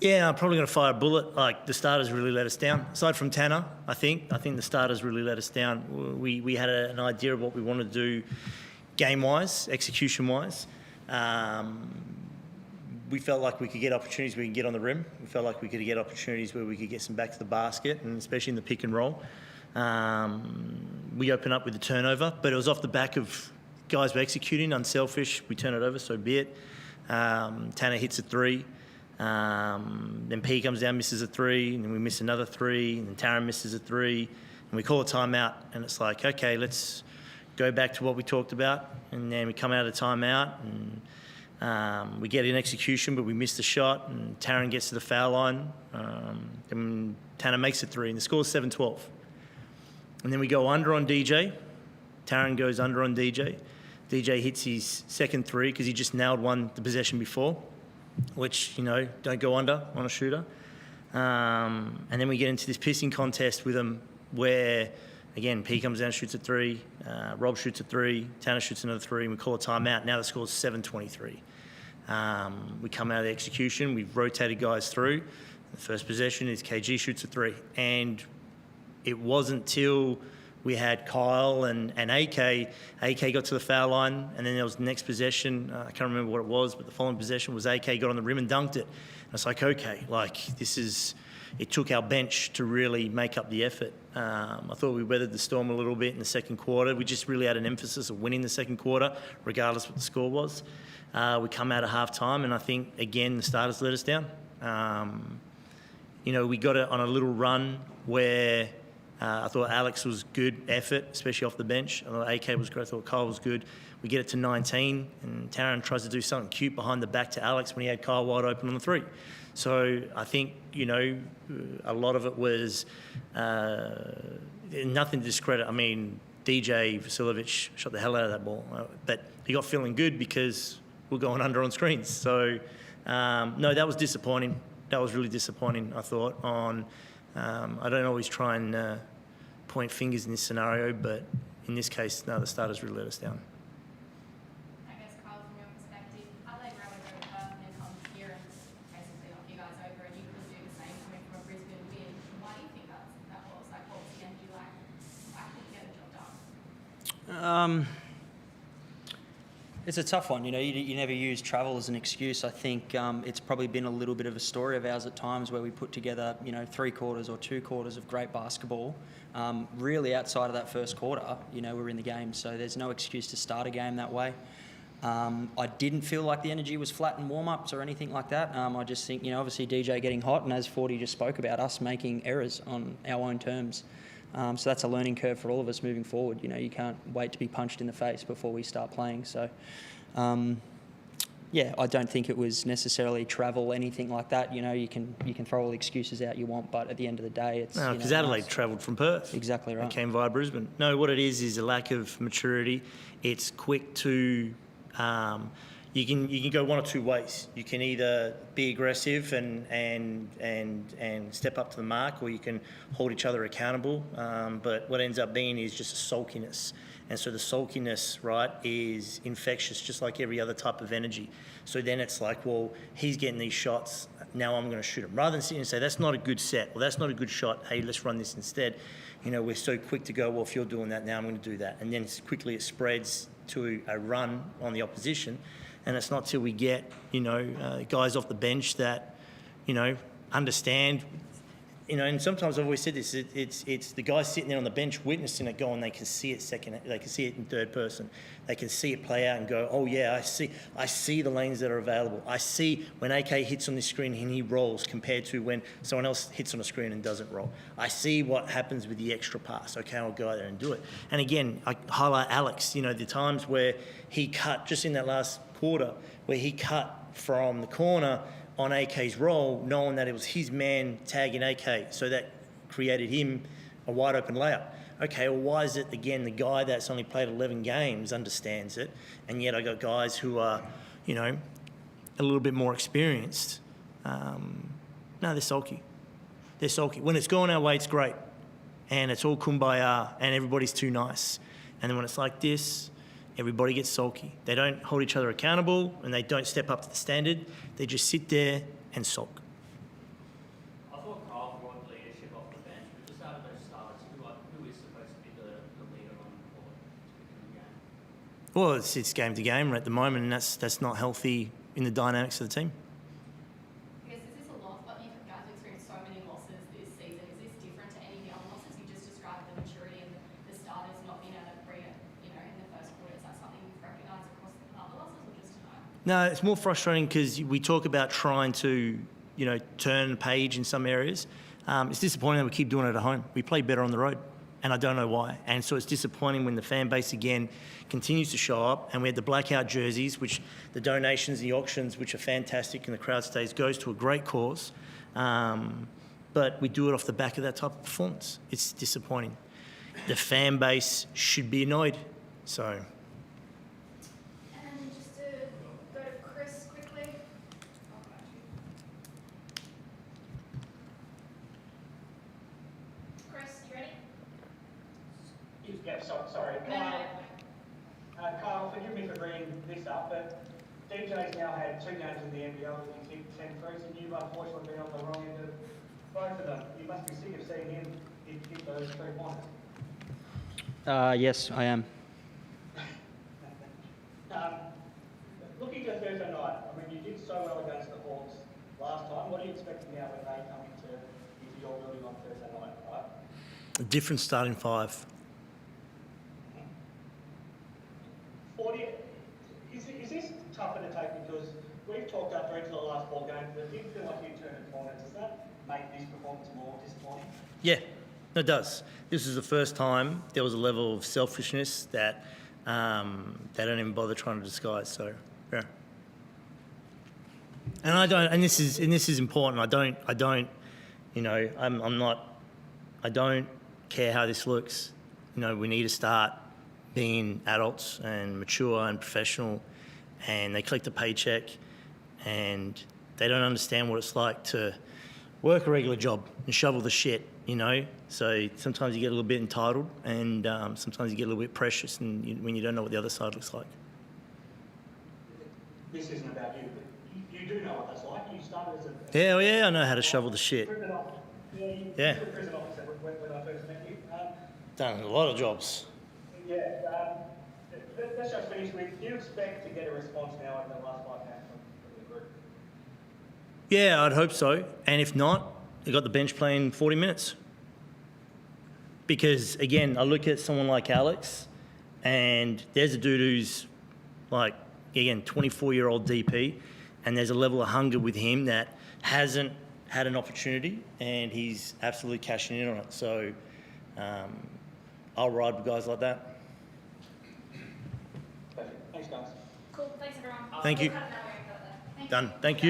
Yeah, I'm probably going to fire a bullet. Like, the starters really let us down. Aside from Tanner, I think the starters really let us down. We had an idea of what we wanted to do game-wise, execution-wise. We felt like we could get opportunities where we can get on the rim. We felt like we could get opportunities where we could get some back to the basket, and especially in the pick and roll. We open up with the turnover, but it was off the back of guys were executing, unselfish. We turn it over, so be it. Tanner hits a three. Then P comes down, misses a three, and then we miss another three, and then Taran misses a three, and we call a timeout, and it's like, okay, let's go back to what we talked about, and then we come out of the timeout, and we get in execution, but we miss the shot, and Taran gets to the foul line, and Tanner makes a three, and the score's 7-12. And then we go under on DJ. Taran goes under on DJ. DJ hits his second three because he just nailed one the possession before, which, don't go under on a shooter. And then we get into this pissing contest with them where, again, P comes down, shoots a three, Rob shoots a three, Tanner shoots another three, and we call a timeout. Now the score's 7-23. We come out of the execution, we've rotated guys through. The first possession is KG shoots a three. And it wasn't till we had Kyle and AK. AK got to the foul line, and then there was the next possession. I can't remember what it was, but the following possession was AK got on the rim and dunked it. And it's like, okay, it took our bench to really make up the effort. I thought we weathered the storm a little bit in the second quarter. We just really had an emphasis of winning the second quarter, regardless what the score was. We come out at halftime, and I think, again, the starters let us down. We got it on a little run where I thought Alex was good effort, especially off the bench. I thought AK was great. I thought Kyle was good. We get it to 19, and Taran tries to do something cute behind the back to Alex when he had Kyle wide open on the three. So I think, a lot of it was nothing to discredit. I mean, DJ Vasiljevic shot the hell out of that ball. But he got feeling good because we're going under on screens. So, no, that was disappointing. That was really disappointing, I thought, I don't always try and point fingers in this scenario, but in this case, no, the starters really let us down. I guess, Kyle, from your perspective, Adelaide ran over to Perth and then come here and basically knock you guys over, and you could do the same coming from a Brisbane win. Why do you think that was? Like, what was the energy like? Why couldn't you get the job done? It's a tough one. You never use travel as an excuse. I think it's probably been a little bit of a story of ours at times where we put together, 3 quarters or 2 quarters of great basketball. Really outside of that first quarter, we're in the game. So there's no excuse to start a game that way. I didn't feel like the energy was flat in warm-ups or anything like that. I just think, obviously DJ getting hot, and as Forde just spoke about, us making errors on our own terms. So that's a learning curve for all of us moving forward. You can't wait to be punched in the face before we start playing. So, I don't think it was necessarily travel, anything like that. You can throw all the excuses out you want, but at the end of the day, it's... No, because Adelaide travelled from Perth. Exactly right. It came via Brisbane. No, what it is a lack of maturity. It's quick to... You can go one or two ways. You can either be aggressive and step up to the mark, or you can hold each other accountable. But what ends up being is just a sulkiness. And so the sulkiness, right, is infectious, just like every other type of energy. So then it's like, well, he's getting these shots, now I'm going to shoot him. Rather than sitting and say, that's not a good set, or that's not a good shot, hey, let's run this instead. We're so quick to go, well, if you're doing that, now I'm going to do that. And then quickly it spreads to a run on the opposition. And it's not till we get, guys off the bench that, understand, and sometimes I've always said this, it's the guys sitting there on the bench witnessing it go, and they can see it they can see it in third person. They can see it play out and go, oh yeah, I see the lanes that are available. I see when AK hits on the screen and he rolls compared to when someone else hits on a screen and doesn't roll. I see what happens with the extra pass. Okay, I'll go out there and do it. And again, I highlight Alex, the times where he cut, just in that last quarter, where he cut from the corner on AK's roll, knowing that it was his man tagging AK, so that created him a wide open layup. Okay, well, why is it, again, the guy that's only played 11 games understands it, and yet I got guys who are, a little bit more experienced. No, they're sulky. They're sulky. When it's going our way, it's great, and it's all kumbaya, and everybody's too nice. And then when it's like this, everybody gets sulky. They don't hold each other accountable, and they don't step up to the standard. They just sit there and sulk. Well, it's game to game at the moment, and that's not healthy in the dynamics of the team. I guess is this a loss? But you guys have experienced so many losses this season. Is this different to any of the other losses? You just described the maturity and the starters not being able to bring it, in the first quarter. Is that something you've recognised across the other losses, or just tonight? No, it's more frustrating because we talk about trying to, turn the page in some areas. It's disappointing that we keep doing it at home. We play better on the road, and I don't know why. And so it's disappointing when the fan base again continues to show up, and we had the blackout jerseys, which the donations, the auctions, which are fantastic, and the crowd stays, goes to a great cause. But we do it off the back of that type of performance. It's disappointing. The fan base should be annoyed. So. And then just to go to Chris quickly. Chris, you ready? Yeah, sorry. No. Kyle, forgive me for bringing this up, but DJ's now had 2 games in the NBL that he's hit 10 threes, and you've unfortunately been on the wrong end of both of them. You must be sick of seeing him hit those 3-pointers. Yes, I am. Looking to Thursday night, you did so well against the Hawks last time. What are you expecting now when they come into your building on Thursday night, right? A different starting 5. Forde, is this tougher to take because we've talked after each of the last 4 games that it did feel like you turned a corner. Does that make this performance more disappointing? Yeah, it does. This is the first time there was a level of selfishness that they don't even bother trying to disguise. So, yeah. And I don't. And this is important. I don't care how this looks. We need to start being adults and mature and professional. And they collect a paycheck, and they don't understand what it's like to work a regular job and shovel the shit. So sometimes you get a little bit entitled, and sometimes you get a little bit precious, and when you don't know what the other side looks like. This isn't about you, but you do know what that's like. You started as a Yeah, I know how to shovel the shit. prison officer. Yeah. You were a prison officer when I first met you. Done a lot of jobs. Let's just finish with, do you expect to get a response now over the last 5 games from the group? Yeah, I'd hope so. And if not, they got the bench playing 40 minutes. Because, again, I look at someone like Alex, and there's a dude who's, 24-year-old DP, and there's a level of hunger with him that hasn't had an opportunity, and he's absolutely cashing in on it. So I'll ride with guys like that. Perfect. Thanks, guys. Cool. Thanks, everyone. Thank you. We'll cut it that way, but, thank you. Done. Thank you.